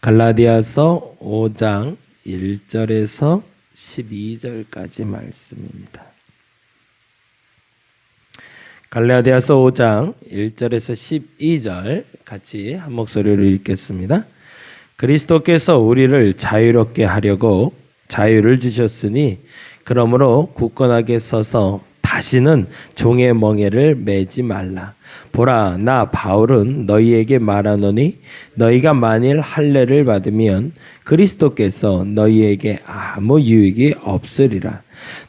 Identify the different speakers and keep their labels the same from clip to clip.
Speaker 1: 갈라디아서 5장 1절에서 12절까지 말씀입니다. 갈라디아서 5장 1절에서 12절 같이 한 목소리로 읽겠습니다. 그리스도께서 우리를 자유롭게 하려고 자유를 주셨으니 그러므로 굳건하게 서서 다시는 종의 멍에를 매지 말라. 보라, 나 바울은 너희에게 말하노니 너희가 만일 할례를 받으면 그리스도께서 너희에게 아무 유익이 없으리라.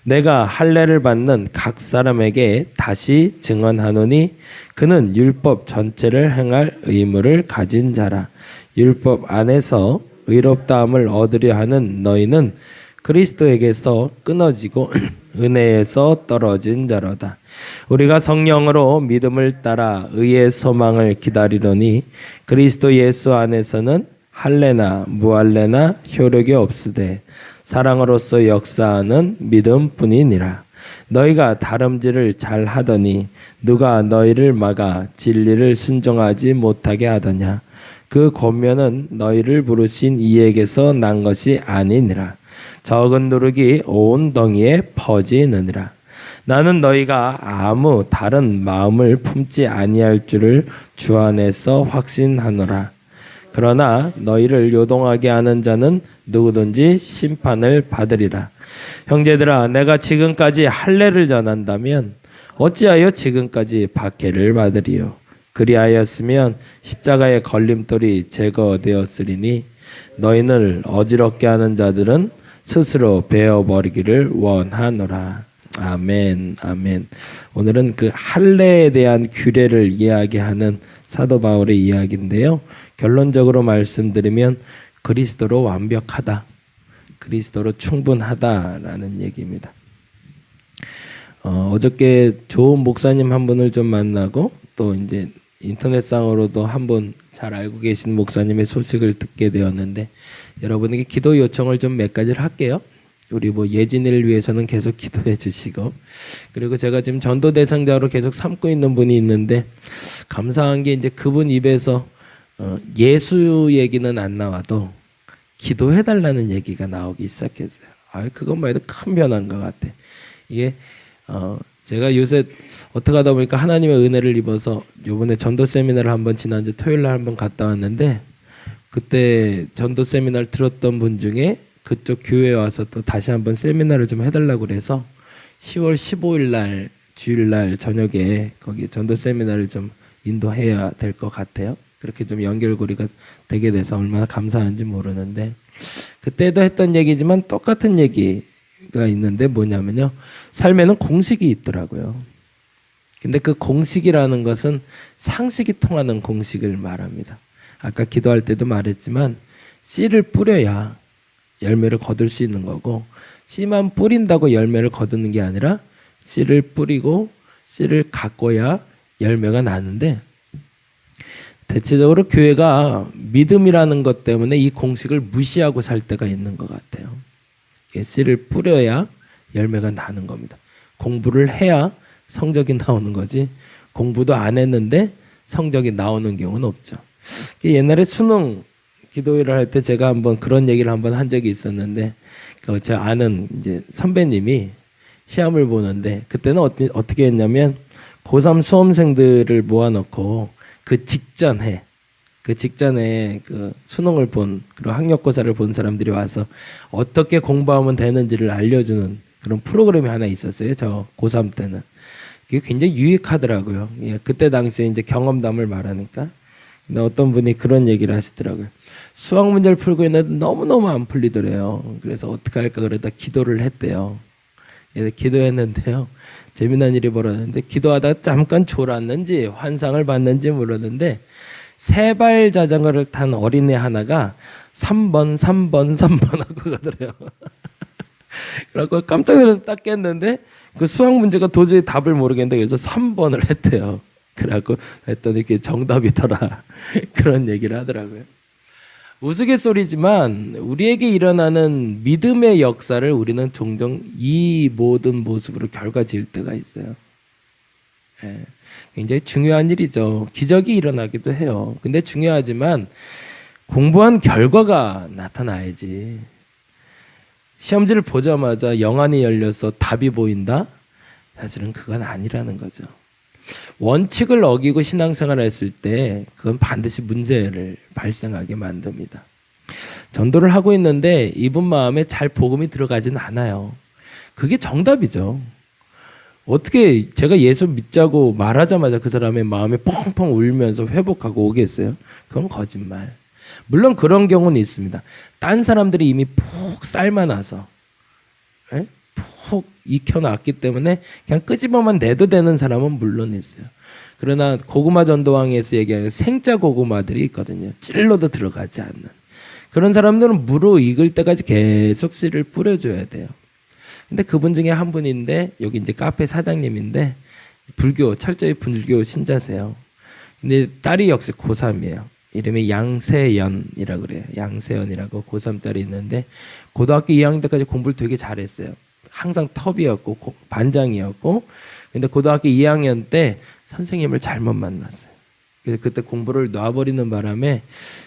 Speaker 1: 내가 할례를 받는 각 사람에게 다시 증언하노니 그는 율법 전체를 행할 의무를 가진 자라. 율법 안에서 의롭다함을 얻으려 하는 너희는 그리스도에게서 끊어지고 은혜에서 떨어진 자로다. 우리가 성령으로 믿음을 따라 의의 소망을 기다리노니 그리스도 예수 안에서는 할례나 무할례나 효력이 없으되 사랑으로서 역사하는 믿음뿐이니라. 너희가 다름질을 잘 하더니 누가 너희를 막아 진리를 순종하지 못하게 하더냐. 그 권면은 너희를 부르신 이에게서 난 것이 아니니라. 적은 누룩이 온 덩이에 퍼지느니라. 나는 너희가 아무 다른 마음을 품지 아니할 줄을 주 안에서 확신하노라. 그러나 너희를 요동하게 하는 자는 누구든지 심판을 받으리라. 형제들아, 내가 지금까지 할례를 전한다면 어찌하여 지금까지 박해를 받으리요? 그리하였으면 십자가의 걸림돌이 제거되었으리니 너희를 어지럽게 하는 자들은 스스로 베어버리기를 원하노라. 아멘, 아멘. 오늘은 그 할례에 대한 규례를 이야기하는 사도 바울의 이야기인데요. 결론적으로 말씀드리면 그리스도로 완벽하다, 그리스도로 충분하다라는 얘기입니다. 어저께 좋은 목사님 한 분을 좀 만나고 또 이제 인터넷상으로도 한 분 잘 알고 계신 목사님의 소식을 듣게 되었는데 여러분에게 기도 요청을 좀 몇 가지를 할게요. 우리 예진이를 위해서는 계속 기도해 주시고, 그리고 제가 지금 전도 대상자로 계속 삼고 있는 분이 있는데 감사한 게 이제 그분 입에서 예수 얘기는 안 나와도 기도해 달라는 얘기가 나오기 시작했어요. 그것만 해도 큰 변화인 것 같아. 이게 제가 요새 어떻게 하다 보니까 하나님의 은혜를 입어서 요번에 전도 세미나를 한번 지난주 토요일 날 한번 갔다 왔는데 그때 전도 세미나를 들었던 분 중에 그쪽 교회에 와서 또 다시 한번 세미나를 좀 해달라고 그래서 10월 15일 날 주일 날 저녁에 거기 전도 세미나를 좀 인도해야 될 것 같아요. 그렇게 좀 연결고리가 되게 돼서 얼마나 감사한지 모르는데, 그때도 했던 얘기지만 똑같은 얘기가 있는데 뭐냐면요, 삶에는 공식이 있더라고요. 근데 그 공식이라는 것은 상식이 통하는 공식을 말합니다. 아까 기도할 때도 말했지만 씨를 뿌려야 열매를 거둘 수 있는 거고, 씨만 뿌린다고 열매를 거두는 게 아니라 씨를 뿌리고 씨를 갖고야 열매가 나는데, 대체적으로 교회가 믿음이라는 것 때문에 이 공식을 무시하고 살 때가 있는 것 같아요. 씨를 뿌려야 열매가 나는 겁니다. 공부를 해야 성적이 나오는 거지 공부도 안 했는데 성적이 나오는 경우는 없죠. 옛날에 수능 기도회를 할 때 제가 한번 그런 얘기를 한번 한 적이 있었는데, 제 아는 이제 선배님이 시험을 보는데 그때는 어떻게 했냐면 고3 수험생들을 모아놓고 그 직전에 그 수능을 본, 그리고 학력고사를 본 사람들이 와서 어떻게 공부하면 되는지를 알려주는 그런 프로그램이 하나 있었어요. 저 고3 때는. 그게 굉장히 유익하더라고요. 그때 당시에 이제 경험담을 말하니까. 근데 어떤 분이 그런 얘기를 하시더라고요. 수학 문제를 풀고 있는데 너무너무 안 풀리더래요. 그래서 어떻게 할까 그러다 기도를 했대요. 기도했는데요, 재미난 일이 벌어졌는데 기도하다가 잠깐 졸았는지 환상을 봤는지 모르는데 세발 자전거를 탄 어린애 하나가 3번 하고 가더래요. 그래서 깜짝 놀라서 딱 깼는데 그 수학 문제가 도저히 답을 모르겠는데 그래서 3번을 했대요. 그래갖고 했더니 그게 정답이더라. 그런 얘기를 하더라고요. 우스갯소리지만 우리에게 일어나는 믿음의 역사를 우리는 종종 이 모든 모습으로 결과 지을 때가 있어요. 굉장히 중요한 일이죠. 기적이 일어나기도 해요. 근데 중요하지만 공부한 결과가 나타나야지. 시험지를 보자마자 영안이 열려서 답이 보인다? 사실은 그건 아니라는 거죠. 원칙을 어기고 신앙생활을 했을 때 그건 반드시 문제를 발생하게 만듭니다. 전도를 하고 있는데 이분 마음에 잘 복음이 들어가진 않아요. 그게 정답이죠. 어떻게 제가 예수 믿자고 말하자마자 그 사람의 마음에 펑펑 울면서 회복하고 오겠어요? 그건 거짓말. 물론 그런 경우는 있습니다. 딴 사람들이 이미 푹 삶아놔서 푹 익혀놨기 때문에 그냥 끄집어만 내도 되는 사람은 물론 있어요. 그러나 고구마 전도왕에서 얘기하는 생짜 고구마들이 있거든요. 찔러도 들어가지 않는. 그런 사람들은 무르익을 때까지 계속 씨를 뿌려줘야 돼요. 근데 그분 중에 한 분인데, 여기 이제 카페 사장님인데, 철저히 불교 신자세요. 근데 딸이 역시 고3이에요. 이름이 양세연이라고 그래요. 양세연이라고 고3짜리 있는데, 고등학교 2학년 때까지 공부를 되게 잘했어요. 항상 톱이었고, 반장이었고, 근데 고등학교 2학년 때 선생님을 잘못 만났어요. 그래서 그때 공부를 놔버리는 바람에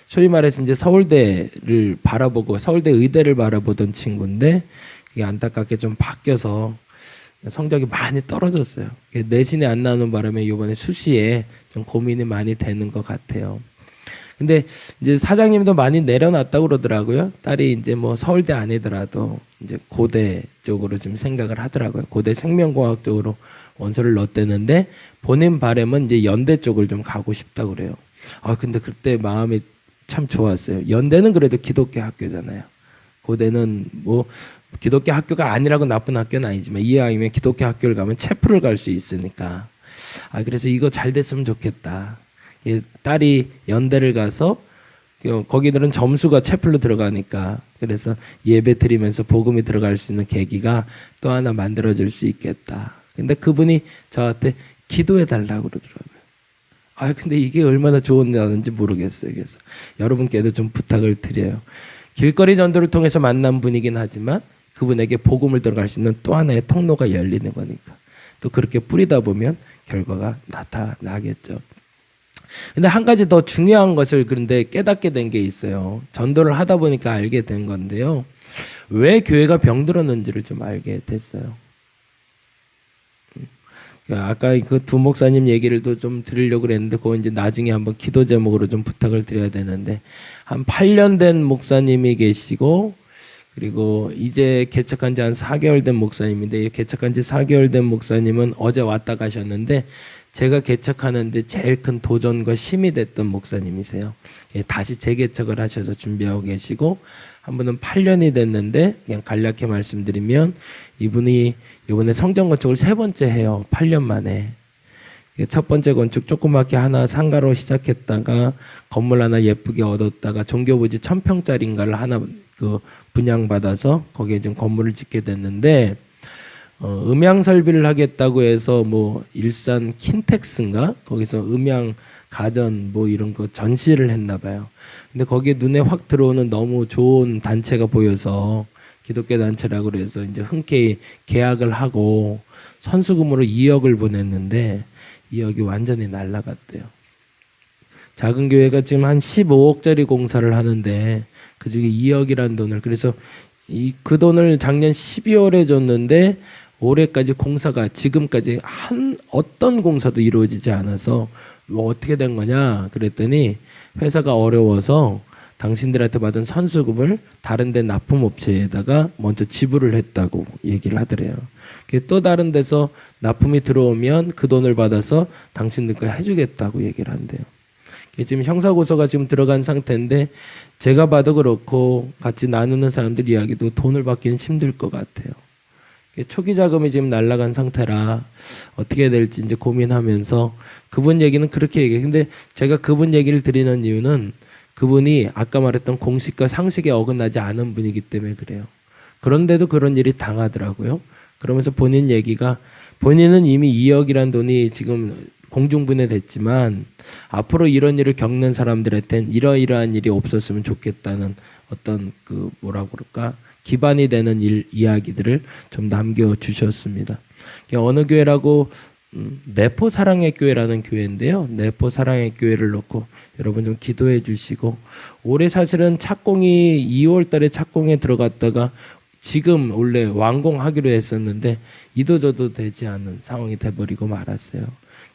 Speaker 1: 소위 말해서 이제 서울대를 바라보고 서울대 의대를 바라보던 친구인데 그게 안타깝게 좀 바뀌어서 성적이 많이 떨어졌어요. 내신이 안 나오는 바람에 이번에 수시에 좀 고민이 많이 되는 것 같아요. 근데 이제 사장님도 많이 내려놨다고 그러더라고요. 딸이 이제 뭐 서울대 아니더라도 이제 고대 쪽으로 좀 생각을 하더라고요. 고대 생명공학 쪽으로 원서를 넣었대는데 본인 바람은 이제 연대 쪽을 좀 가고 싶다고 그래요. 근데 그때 마음이 참 좋았어요. 연대는 그래도 기독교 학교잖아요. 고대는 뭐 기독교 학교가 아니라고 나쁜 학교는 아니지만 이왕이면 기독교 학교를 가면 체프를 갈 수 있으니까. 그래서 이거 잘 됐으면 좋겠다. 딸이 연대를 가서 거기들은 점수가 체플로 들어가니까 그래서 예배 드리면서 복음이 들어갈 수 있는 계기가 또 하나 만들어질 수 있겠다. 근데 그분이 저한테 기도해 달라고 그러더라고요. 근데 이게 얼마나 좋은 일인지 모르겠어요. 그래서 여러분께도 좀 부탁을 드려요. 길거리 전도를 통해서 만난 분이긴 하지만 그분에게 복음을 들어갈 수 있는 또 하나의 통로가 열리는 거니까 또 그렇게 뿌리다 보면 결과가 나타나겠죠. 근데 한 가지 더 중요한 것을 그런데 깨닫게 된 게 있어요. 전도를 하다 보니까 알게 된 건데요. 왜 교회가 병들었는지를 좀 알게 됐어요. 아까 그 두 목사님 얘기를 또 좀 드리려고 그랬는데 그거 이제 나중에 한번 기도 제목으로 좀 부탁을 드려야 되는데 한 8년 된 목사님이 계시고 그리고 이제 개척한 지 한 4개월 된 목사님인데 개척한 지 4개월 된 목사님은 어제 왔다 가셨는데 제가 개척하는데 제일 큰 도전과 힘이 됐던 목사님이세요. 다시 재개척을 하셔서 준비하고 계시고 한 분은 8년이 됐는데 그냥 간략히 말씀드리면 이분이 이번에 성전 건축을 3번째 해요. 8년 만에. 첫 번째 건축 조그맣게 하나 상가로 시작했다가 건물 하나 예쁘게 얻었다가 종교부지 1000평짜리인가를 하나 분양받아서 거기에 지금 건물을 짓게 됐는데 음향 설비를 하겠다고 해서 뭐 일산 킨텍스인가 거기서 음향 가전 뭐 이런 거 전시를 했나 봐요. 근데 거기에 눈에 확 들어오는 너무 좋은 단체가 보여서 기독교 단체라고 그래서 이제 흔쾌히 계약을 하고 선수금으로 2억을 보냈는데 2억이 완전히 날라갔대요. 작은 교회가 지금 한 15억짜리 공사를 하는데 그중에 2억이라는 돈을 그래서 그 돈을 작년 12월에 줬는데 올해까지 공사가 지금까지 어떤 공사도 이루어지지 않아서 뭐 어떻게 된 거냐 그랬더니 회사가 어려워서 당신들한테 받은 선수금을 다른 데 납품업체에다가 먼저 지불을 했다고 얘기를 하더래요. 또 다른 데서 납품이 들어오면 그 돈을 받아서 당신들과 해주겠다고 얘기를 한대요. 지금 형사고소가 지금 들어간 상태인데 제가 봐도 그렇고 같이 나누는 사람들 이야기도 돈을 받기는 힘들 것 같아요. 초기 자금이 지금 날아간 상태라 어떻게 해야 될지 이제 고민하면서 그분 얘기는 그렇게 얘기해요. 근데 제가 그분 얘기를 드리는 이유는 그분이 아까 말했던 공식과 상식에 어긋나지 않은 분이기 때문에 그래요. 그런데도 그런 일이 당하더라고요. 그러면서 본인 얘기가 본인은 이미 2억이란 돈이 지금 공중분해됐지만 앞으로 이런 일을 겪는 사람들한테는 이러이러한 일이 없었으면 좋겠다는 어떤 그 뭐라고 그럴까 기반이 되는 이야기들을 좀 남겨주셨습니다. 어느 교회라고 내포 사랑의 교회라는 교회인데요. 내포 사랑의 교회를 놓고 여러분 좀 기도해 주시고, 올해 사실은 착공이 2월 달에 착공에 들어갔다가 지금 원래 완공하기로 했었는데 이도저도 되지 않은 상황이 돼버리고 말았어요.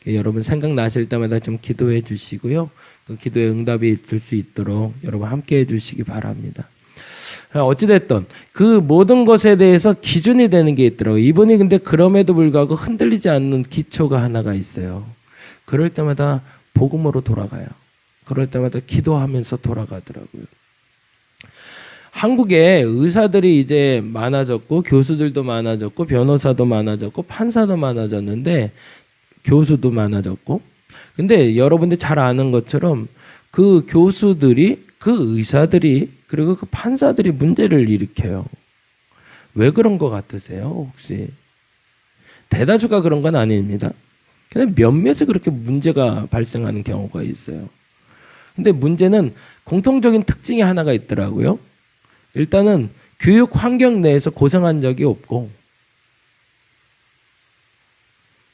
Speaker 1: 여러분 생각나실 때마다 좀 기도해 주시고요. 그 기도의 응답이 될 수 있도록 여러분 함께 해 주시기 바랍니다. 어찌됐든 그 모든 것에 대해서 기준이 되는 게 있더라고요. 이분이 근데 그럼에도 불구하고 흔들리지 않는 기초가 하나가 있어요. 그럴 때마다 복음으로 돌아가요. 그럴 때마다 기도하면서 돌아가더라고요. 한국에 의사들이 이제 많아졌고 교수들도 많아졌고 변호사도 많아졌고 판사도 많아졌는데 교수도 많아졌고, 근데 여러분들 잘 아는 것처럼 그 교수들이, 그 의사들이, 그리고 그 판사들이 문제를 일으켜요. 왜 그런 것 같으세요? 혹시 대다수가 그런 건 아닙니다. 그냥 몇몇이 그렇게 문제가 발생하는 경우가 있어요. 근데 문제는 공통적인 특징이 하나가 있더라고요. 일단은 교육 환경 내에서 고생한 적이 없고,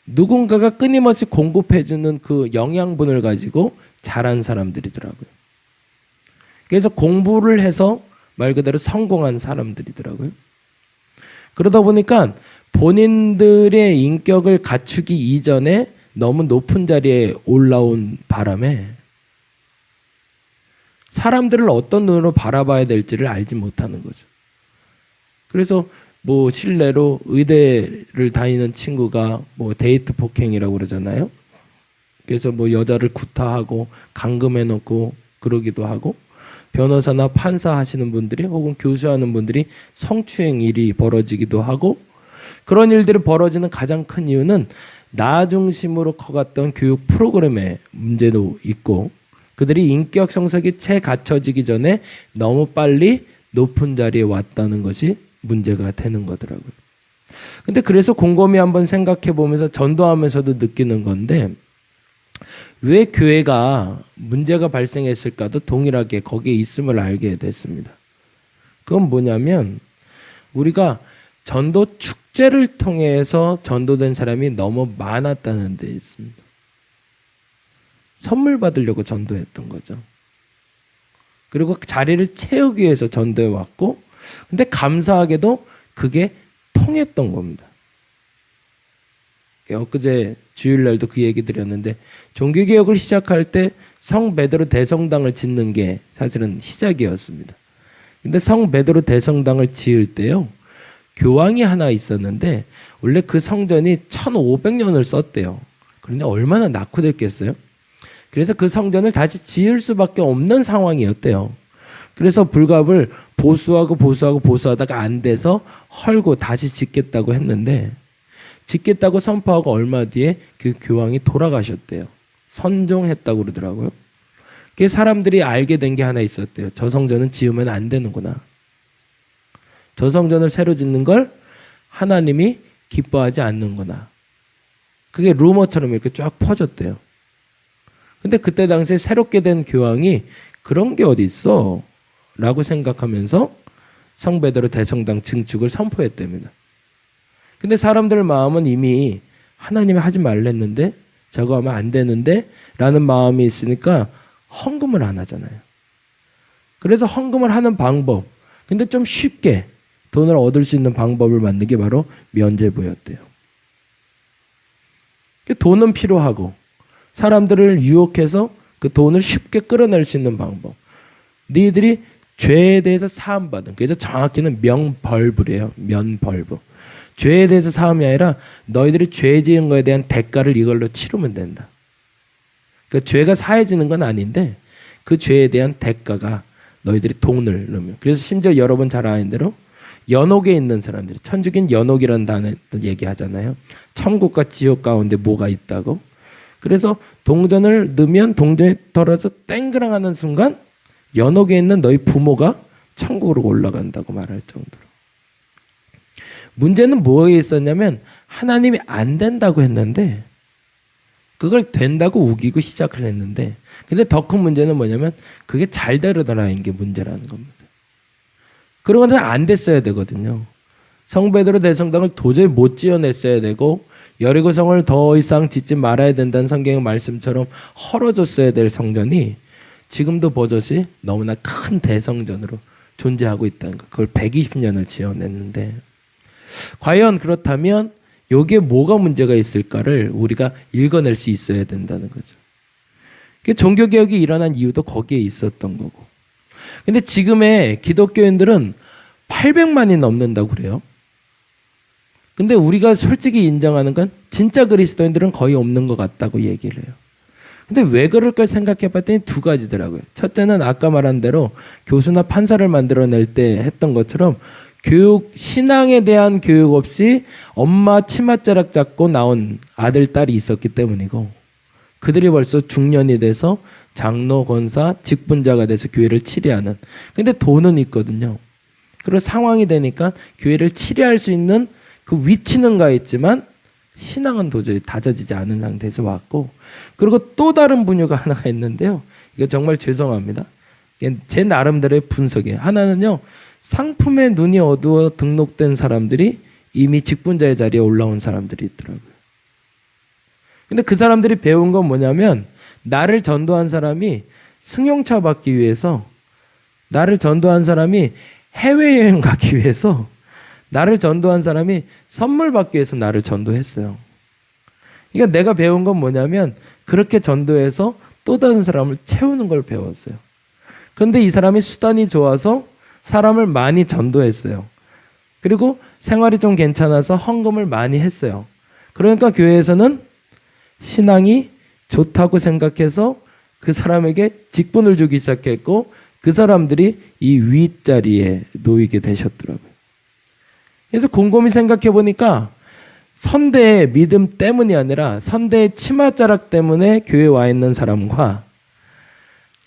Speaker 1: 누군가가 끊임없이 공급해주는 그 영양분을 가지고 자란 사람들이더라고요. 그래서 공부를 해서 말 그대로 성공한 사람들이더라고요. 그러다 보니까 본인들의 인격을 갖추기 이전에 너무 높은 자리에 올라온 바람에 사람들을 어떤 눈으로 바라봐야 될지를 알지 못하는 거죠. 그래서 뭐 실례로 의대를 다니는 친구가 뭐 데이트 폭행이라고 그러잖아요. 그래서 뭐 여자를 구타하고 감금해놓고 그러기도 하고, 변호사나 판사 하시는 분들이 혹은 교수하는 분들이 성추행 일이 벌어지기도 하고, 그런 일들이 벌어지는 가장 큰 이유는 나 중심으로 커갔던 교육 프로그램의 문제도 있고, 그들이 인격 성석이 채 갖춰지기 전에 너무 빨리 높은 자리에 왔다는 것이 문제가 되는 거더라고요. 근데 그래서 곰곰이 한번 생각해 보면서 전도하면서도 느끼는 건데, 왜 교회가 문제가 발생했을까도 동일하게 거기에 있음을 알게 됐습니다. 그건 뭐냐면, 우리가 전도 축제를 통해서 전도된 사람이 너무 많았다는 데 있습니다. 선물 받으려고 전도했던 거죠. 그리고 자리를 채우기 위해서 전도해 왔고, 근데 감사하게도 그게 통했던 겁니다. 엊그제 주일날도 그 얘기 드렸는데, 종교개혁을 시작할 때 성 베드로 대성당을 짓는 게 사실은 시작이었습니다. 근데 성 베드로 대성당을 지을 때요, 교황이 하나 있었는데 원래 그 성전이 1500년을 썼대요. 그런데 얼마나 낙후됐겠어요? 그래서 그 성전을 다시 지을 수밖에 없는 상황이었대요. 그래서 불갑을 보수하다가 안 돼서 헐고 다시 짓겠다고 했는데, 짓겠다고 선포하고 얼마 뒤에 그 교황이 돌아가셨대요. 선종했다고 그러더라고요. 그 사람들이 알게 된 게 하나 있었대요. 저 성전은 지으면 안 되는구나. 저 성전을 새로 짓는 걸 하나님이 기뻐하지 않는구나. 그게 루머처럼 이렇게 쫙 퍼졌대요. 근데 그때 당시에 새롭게 된 교황이 그런 게 어디 있어? 라고 생각하면서 성 베드로 대성당 증축을 선포했답니다. 근데 사람들 마음은 이미 하나님이 하지 말랬는데, 저거 하면 안 되는데 라는 마음이 있으니까 헌금을 안 하잖아요. 그래서 헌금을 하는 방법, 근데 좀 쉽게 돈을 얻을 수 있는 방법을 만든 게 바로 면죄부였대요. 돈은 필요하고 사람들을 유혹해서 그 돈을 쉽게 끌어낼 수 있는 방법, 너희들이 죄에 대해서 사함받은, 그래서 정확히는 명벌부래요. 면벌부. 죄에 대해서 사함이 아니라 너희들이 죄 지은 거에 대한 대가를 이걸로 치르면 된다. 그러니까 죄가 사해지는 건 아닌데 그 죄에 대한 대가가 너희들이 돈을 넣으면. 그래서 심지어 여러분 잘 아는 대로 연옥에 있는 사람들이, 천주교는 연옥이라는 단어 얘기하잖아요. 천국과 지옥 가운데 뭐가 있다고. 그래서 동전을 넣으면 동전이 덜어서 땡그랑 하는 순간 연옥에 있는 너희 부모가 천국으로 올라간다고 말할 정도로. 문제는 뭐에 있었냐면, 하나님이 안 된다고 했는데 그걸 된다고 우기고 시작을 했는데, 근데 더 큰 문제는 뭐냐면 그게 잘 되더라는 게 문제라는 겁니다. 그런 건 안 됐어야 되거든요. 성 베드로 대성당을 도저히 못 지어냈어야 되고 여리고성을 더 이상 짓지 말아야 된다는 성경의 말씀처럼 헐어졌어야 될 성전이 지금도 버젓이 너무나 큰 대성전으로 존재하고 있다는 것. 그걸 120년을 지어냈는데 과연 그렇다면 여기에 뭐가 문제가 있을까를 우리가 읽어낼 수 있어야 된다는 거죠. 종교개혁이 일어난 이유도 거기에 있었던 거고. 근데 지금의 기독교인들은 800만이 넘는다고 그래요. 근데 우리가 솔직히 인정하는 건 진짜 그리스도인들은 거의 없는 것 같다고 얘기를 해요. 근데 왜 그럴까 생각해 봤더니 두 가지더라고요. 첫째는 아까 말한 대로 교수나 판사를 만들어낼 때 했던 것처럼 교육, 신앙에 대한 교육 없이 엄마 치맛자락 잡고 나온 아들, 딸이 있었기 때문이고, 그들이 벌써 중년이 돼서 장로, 권사, 직분자가 돼서 교회를 치리하는. 근데 돈은 있거든요. 그리고 상황이 되니까 교회를 치리할 수 있는 그 위치는 가 있지만 신앙은 도저히 다져지지 않은 상태에서 왔고, 그리고 또 다른 분야가 하나가 있는데요. 이거 정말 죄송합니다. 제 나름대로의 분석이에요. 하나는요, 상품에 눈이 어두워 등록된 사람들이 이미 직분자의 자리에 올라온 사람들이 있더라고요. 근데 그 사람들이 배운 건 뭐냐면, 나를 전도한 사람이 승용차 받기 위해서, 나를 전도한 사람이 해외여행 가기 위해서, 나를 전도한 사람이 선물 받기 위해서 나를 전도했어요. 그러니까 내가 배운 건 뭐냐면, 그렇게 전도해서 또 다른 사람을 채우는 걸 배웠어요. 그런데 이 사람이 수단이 좋아서 사람을 많이 전도했어요. 그리고 생활이 좀 괜찮아서 헌금을 많이 했어요. 그러니까 교회에서는 신앙이 좋다고 생각해서 그 사람에게 직분을 주기 시작했고, 그 사람들이 이 윗자리에 놓이게 되셨더라고요. 그래서 곰곰이 생각해 보니까 선대의 믿음 때문이 아니라 선대의 치맛자락 때문에 교회에 와 있는 사람과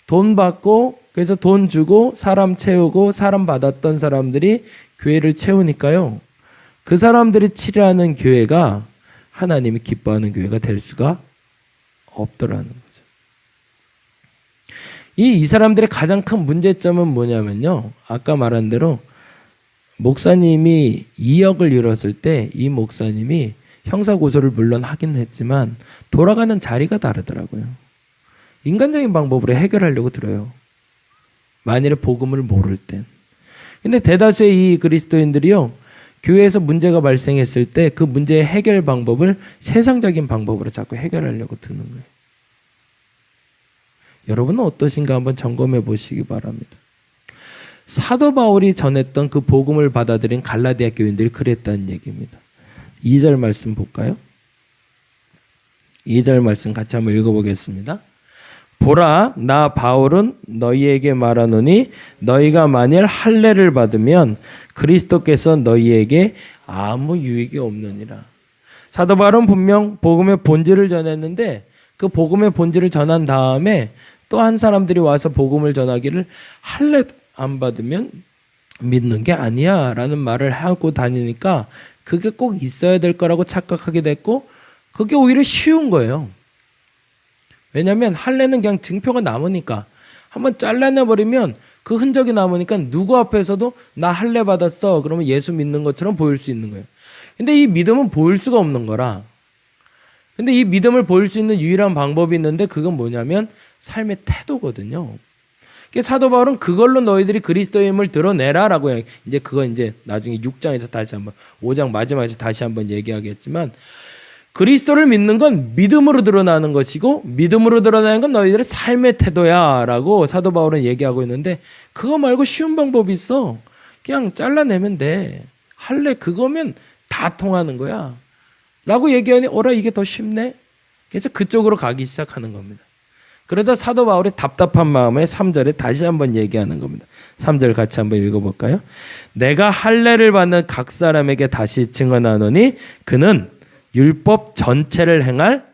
Speaker 1: 돈 받고, 그래서 돈 주고 사람 채우고 사람 받았던 사람들이 교회를 채우니까요, 그 사람들이 치료하는 교회가 하나님이 기뻐하는 교회가 될 수가 없더라는 거죠. 이 사람들의 가장 큰 문제점은 뭐냐면요, 아까 말한 대로 목사님이 2억을 잃었을 때 이 목사님이 형사고소를 물론 하긴 했지만 돌아가는 자리가 다르더라고요. 인간적인 방법으로 해결하려고 들어요. 만일에 복음을 모를 땐. 근데 대다수의 이 그리스도인들이요, 교회에서 문제가 발생했을 때 그 문제의 해결 방법을 세상적인 방법으로 자꾸 해결하려고 드는 거예요. 여러분은 어떠신가 한번 점검해 보시기 바랍니다. 사도 바울이 전했던 그 복음을 받아들인 갈라디아 교인들이 그랬다는 얘기입니다. 2절 말씀 볼까요? 2절 말씀 같이 한번 읽어보겠습니다. 보라, 나 바울은 너희에게 말하노니 너희가 만일 할례를 받으면 그리스도께서 너희에게 아무 유익이 없느니라. 사도 바울은 분명 복음의 본질을 전했는데 그 복음의 본질을 전한 다음에 또 한 사람들이 와서 복음을 전하기를 할례 안 받으면 믿는 게 아니야 라는 말을 하고 다니니까 그게 꼭 있어야 될 거라고 착각하게 됐고, 그게 오히려 쉬운 거예요. 왜냐하면 할례는 그냥 증표가 남으니까, 한번 잘라내버리면 그 흔적이 남으니까 누구 앞에서도 나 할례 받았어 그러면 예수 믿는 것처럼 보일 수 있는 거예요. 근데 이 믿음은 보일 수가 없는 거라. 근데 이 믿음을 보일 수 있는 유일한 방법이 있는데 그건 뭐냐면 삶의 태도거든요. 사도 바울은 그걸로 너희들이 그리스도임을 드러내라라고 해요. 이제 그건 이제 나중에 6장에서 다시 한번, 5장 마지막에서 다시 한번 얘기하겠지만, 그리스도를 믿는 건 믿음으로 드러나는 것이고 믿음으로 드러나는 건 너희들의 삶의 태도야 라고 사도 바울은 얘기하고 있는데, 그거 말고 쉬운 방법이 있어. 그냥 잘라내면 돼. 할래 그거면 다 통하는 거야 라고 얘기하니, 어라 이게 더 쉽네. 그래서 그쪽으로 가기 시작하는 겁니다. 그러다 사도 바울이 답답한 마음에 3절에 다시 한번 얘기하는 겁니다. 3절 같이 한번 읽어볼까요? 내가 할례를 받는 각 사람에게 다시 증언하노니 그는 율법 전체를 행할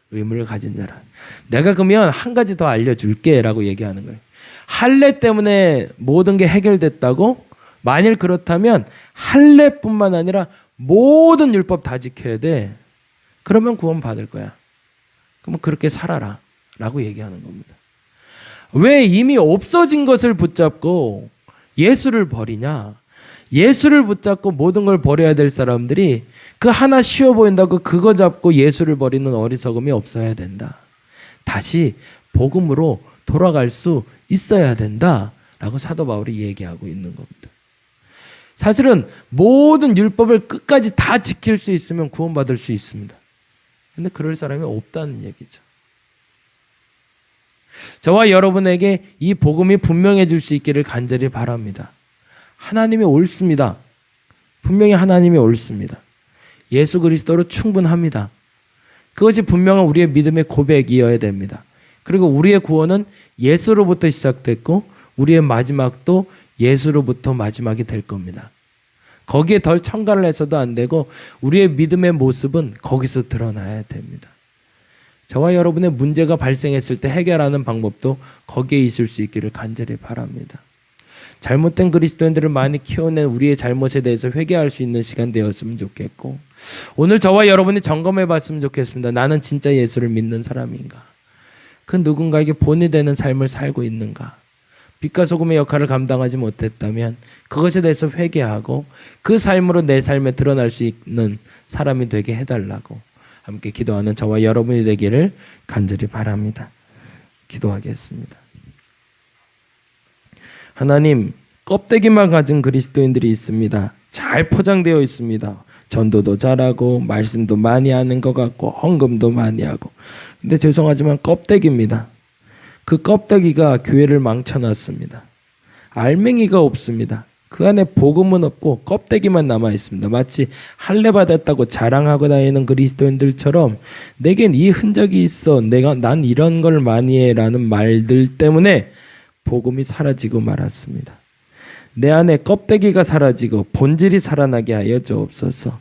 Speaker 1: 의무를 가진 자라. 내가 그러면 한 가지 더 알려줄게 라고 얘기하는 거예요. 할례 때문에 모든 게 해결됐다고? 만일 그렇다면 할례뿐만 아니라 모든 율법 다 지켜야 돼. 그러면 구원 받을 거야. 그러면 그렇게 살아라 라고 얘기하는 겁니다. 왜 이미 없어진 것을 붙잡고 예수를 버리냐? 예수를 붙잡고 모든 걸 버려야 될 사람들이 그 하나 쉬워 보인다고 그거 잡고 예수를 버리는 어리석음이 없어야 된다. 다시 복음으로 돌아갈 수 있어야 된다라고 사도 바울이 얘기하고 있는 겁니다. 사실은 모든 율법을 끝까지 다 지킬 수 있으면 구원받을 수 있습니다. 근데 그럴 사람이 없다는 얘기죠. 저와 여러분에게 이 복음이 분명해질 수 있기를 간절히 바랍니다. 하나님이 옳습니다. 분명히 하나님이 옳습니다. 예수 그리스도로 충분합니다. 그것이 분명한 우리의 믿음의 고백이어야 됩니다. 그리고 우리의 구원은 예수로부터 시작됐고 우리의 마지막도 예수로부터 마지막이 될 겁니다. 거기에 덜 첨가를 해서도 안 되고 우리의 믿음의 모습은 거기서 드러나야 됩니다. 저와 여러분의 문제가 발생했을 때 해결하는 방법도 거기에 있을 수 있기를 간절히 바랍니다. 잘못된 그리스도인들을 많이 키워낸 우리의 잘못에 대해서 회개할 수 있는 시간 되었으면 좋겠고, 오늘 저와 여러분이 점검해 봤으면 좋겠습니다. 나는 진짜 예수를 믿는 사람인가? 그 누군가에게 본이 되는 삶을 살고 있는가? 빛과 소금의 역할을 감당하지 못했다면 그것에 대해서 회개하고 그 삶으로 내 삶에 드러날 수 있는 사람이 되게 해달라고 함께 기도하는 저와 여러분이 되기를 간절히 바랍니다. 기도하겠습니다. 하나님, 껍데기만 가진 그리스도인들이 있습니다. 잘 포장되어 있습니다. 전도도 잘하고 말씀도 많이 하는 것 같고 헌금도 많이 하고, 근데 죄송하지만 껍데기입니다. 그 껍데기가 교회를 망쳐놨습니다. 알맹이가 없습니다. 그 안에 복음은 없고 껍데기만 남아 있습니다. 마치 할례 받았다고 자랑하고 다니는 그리스도인들처럼 내겐 이 흔적이 있어, 난 이런 걸 많이 해라는 말들 때문에 복음이 사라지고 말았습니다. 내 안에 껍데기가 사라지고 본질이 살아나게 하여 주옵소서.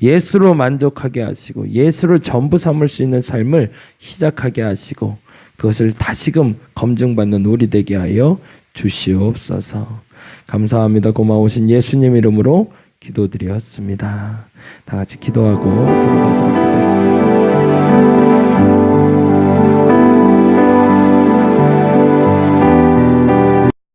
Speaker 1: 예수로 만족하게 하시고 예수를 전부 삼을 수 있는 삶을 시작하게 하시고 그것을 다시금 검증받는 우리 되게 하여 주시옵소서. 감사합니다. 고마우신 예수님 이름으로 기도드렸습니다. 다 같이 기도하고 들어가도록 하겠습니다.